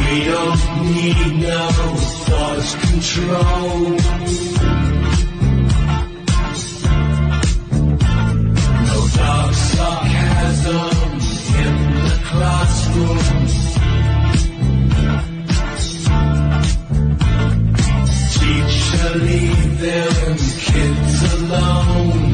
We don't need no thought control. No dark sarcasm in the classroom. Teacher, leave them kids alone.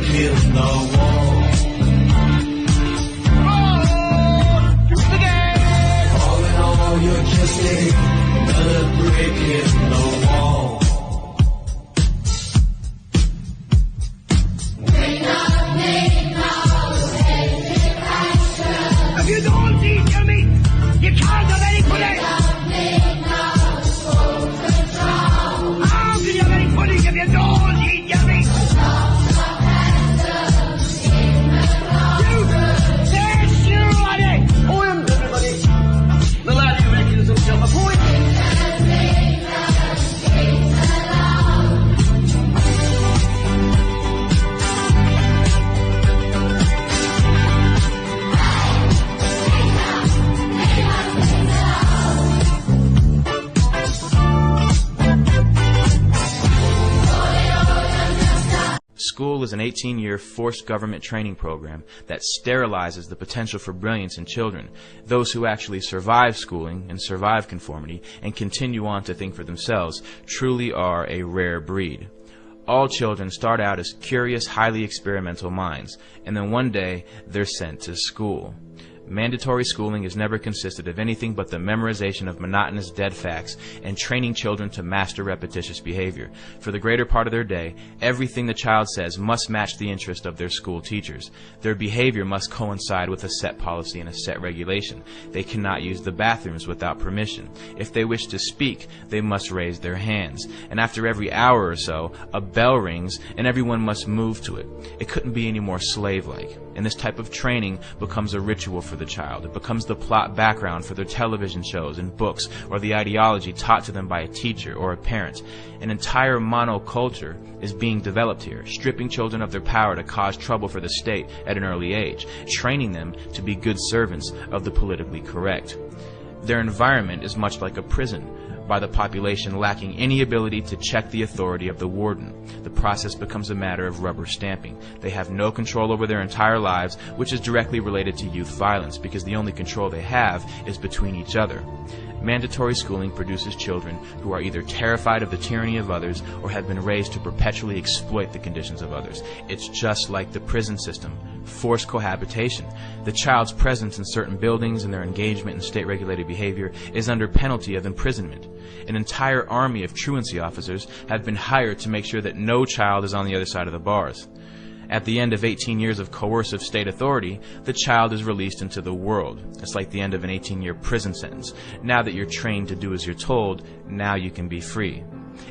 In the wall. All in all, you're just another brick in the wall. If you don't teach me, you can't have any pudding. How can you have any pudding if you don't teach me? School is an 18-year forced government training program that sterilizes the potential for brilliance in children. Those who actually survive schooling and survive conformity and continue on to think for themselves truly are a rare breed. All children start out as curious, highly experimental minds, and then one day they're sent to school. Mandatory schooling has never consisted of anything but the memorization of monotonous dead facts and training children to master repetitious behavior. For the greater part of their day, everything the child says must match the interest of their school teachers. Their behavior must coincide with a set policy and a set regulation. They cannot use the bathrooms without permission. If they wish to speak, they must raise their hands. And after every hour or so, a bell rings and everyone must move to it. It couldn't be any more slave-like. And this type of training becomes a ritual for the child. It becomes the plot background for their television shows and books, or the ideology taught to them by a teacher or a parent. An entire monoculture is being developed here, stripping children of their power to cause trouble for the state at an early age, training them to be good servants of the politically correct. Their environment is much like a prison, by the population lacking any ability to check the authority of the warden. The process becomes a matter of rubber stamping. They have no control over their entire lives, which is directly related to youth violence, because the only control they have is between each other. Mandatory schooling produces children who are either terrified of the tyranny of others or have been raised to perpetually exploit the conditions of others. It's just like the prison system, forced cohabitation. The child's presence in certain buildings and their engagement in state-regulated behavior is under penalty of imprisonment. An entire army of truancy officers have been hired to make sure that no child is on the other side of the bars. At the end of 18 years of coercive state authority, the child is released into the world. It's like the end of an 18-year prison sentence. Now that you're trained to do as you're told, now you can be free.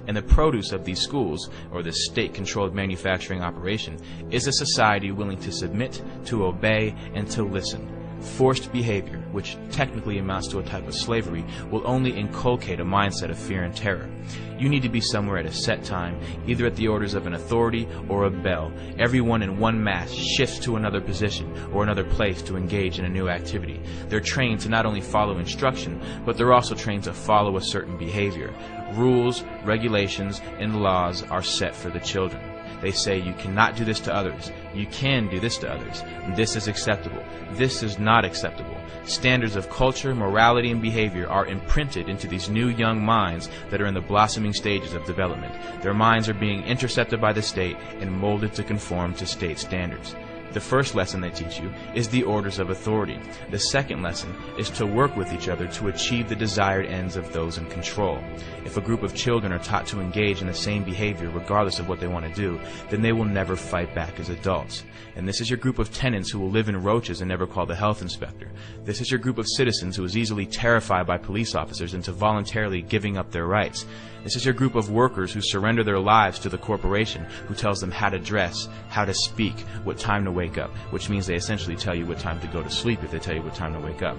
And the produce of these schools, or this state-controlled manufacturing operation, is a society willing to submit, to obey, and to listen. Forced behavior, which technically amounts to a type of slavery, will only inculcate a mindset of fear and terror. You need to be somewhere at a set time, either at the orders of an authority or a bell. Everyone in one mass shifts to another position or another place to engage in a new activity. They're trained to not only follow instruction, but they're also trained to follow a certain behavior. Rules, regulations, and laws are set for the children. They say you cannot do this to others. You can do this to others. This is acceptable. This is not acceptable. Standards of culture, morality, and behavior are imprinted into these new young minds that are in the blossoming stages of development. Their minds are being intercepted by the state and molded to conform to state standards. The first lesson they teach you is the orders of authority. The second lesson is to work with each other to achieve the desired ends of those in control. If a group of children are taught to engage in the same behavior regardless of what they want to do, then they will never fight back as adults. And this is your group of tenants who will live in roaches and never call the health inspector. This is your group of citizens who is easily terrified by police officers into voluntarily giving up their rights. This is your group of workers who surrender their lives to the corporation who tells them how to dress, how to speak, what time to wake up, which means they essentially tell you what time to go to sleep if they tell you what time to wake up.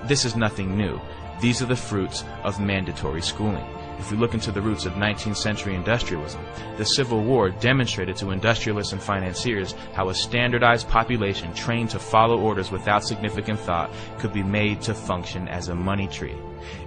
This is nothing new. These are the fruits of mandatory schooling. If we look into the roots of 19th century industrialism, the Civil War demonstrated to industrialists and financiers how a standardized population trained to follow orders without significant thought could be made to function as a money tree.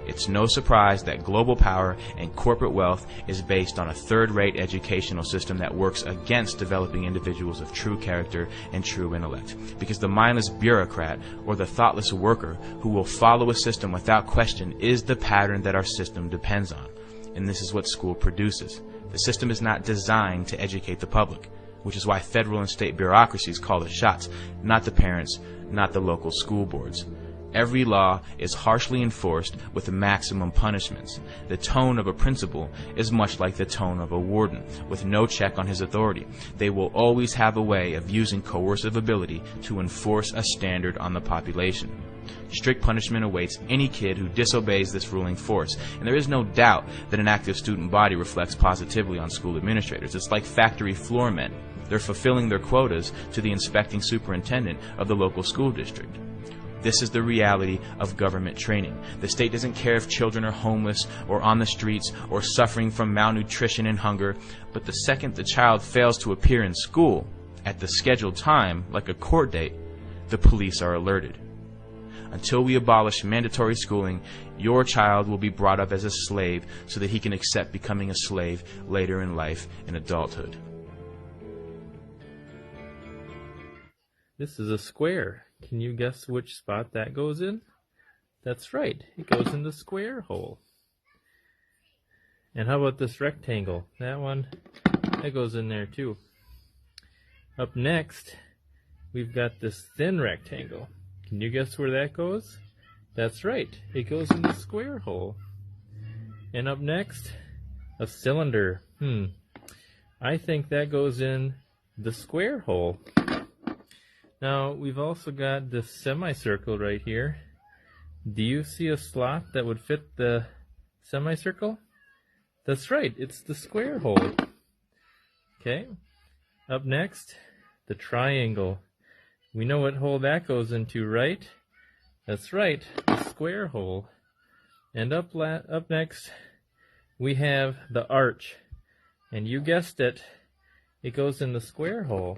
It's no surprise that global power and corporate wealth is based on a third-rate educational system that works against developing individuals of true character and true intellect. Because the mindless bureaucrat or the thoughtless worker who will follow a system without question is the pattern that our system depends on. And this is what school produces. The system is not designed to educate the public, which is why federal and state bureaucracies call the shots, not the parents, not the local school boards. Every law is harshly enforced with maximum punishments. The tone of a principal is much like the tone of a warden, with no check on his authority. They will always have a way of using coercive ability to enforce a standard on the population. Strict punishment awaits any kid who disobeys this ruling force, and there is no doubt that an active student body reflects positively on school administrators. It's like factory floor men. They're fulfilling their quotas to the inspecting superintendent of the local school district. This is the reality of government training. The state doesn't care if children are homeless or on the streets or suffering from malnutrition and hunger, but the second the child fails to appear in school at the scheduled time, like a court date, the police are alerted. Until we abolish mandatory schooling, your child will be brought up as a slave so that he can accept becoming a slave later in life in adulthood. This is a square. Can you guess which spot that goes in? That's right, it goes in the square hole. And how about this rectangle? That one, that goes in there too. Up next, we've got this thin rectangle. Can you guess where that goes? That's right, it goes in the square hole. And up next, a cylinder. I think that goes in the square hole. Now, we've also got this semicircle right here. Do you see a slot that would fit the semicircle? That's right, it's the square hole. Okay, up next, the triangle. We know what hole that goes into, right? That's right, the square hole. And up next, we have the arch. And you guessed it, it goes in the square hole.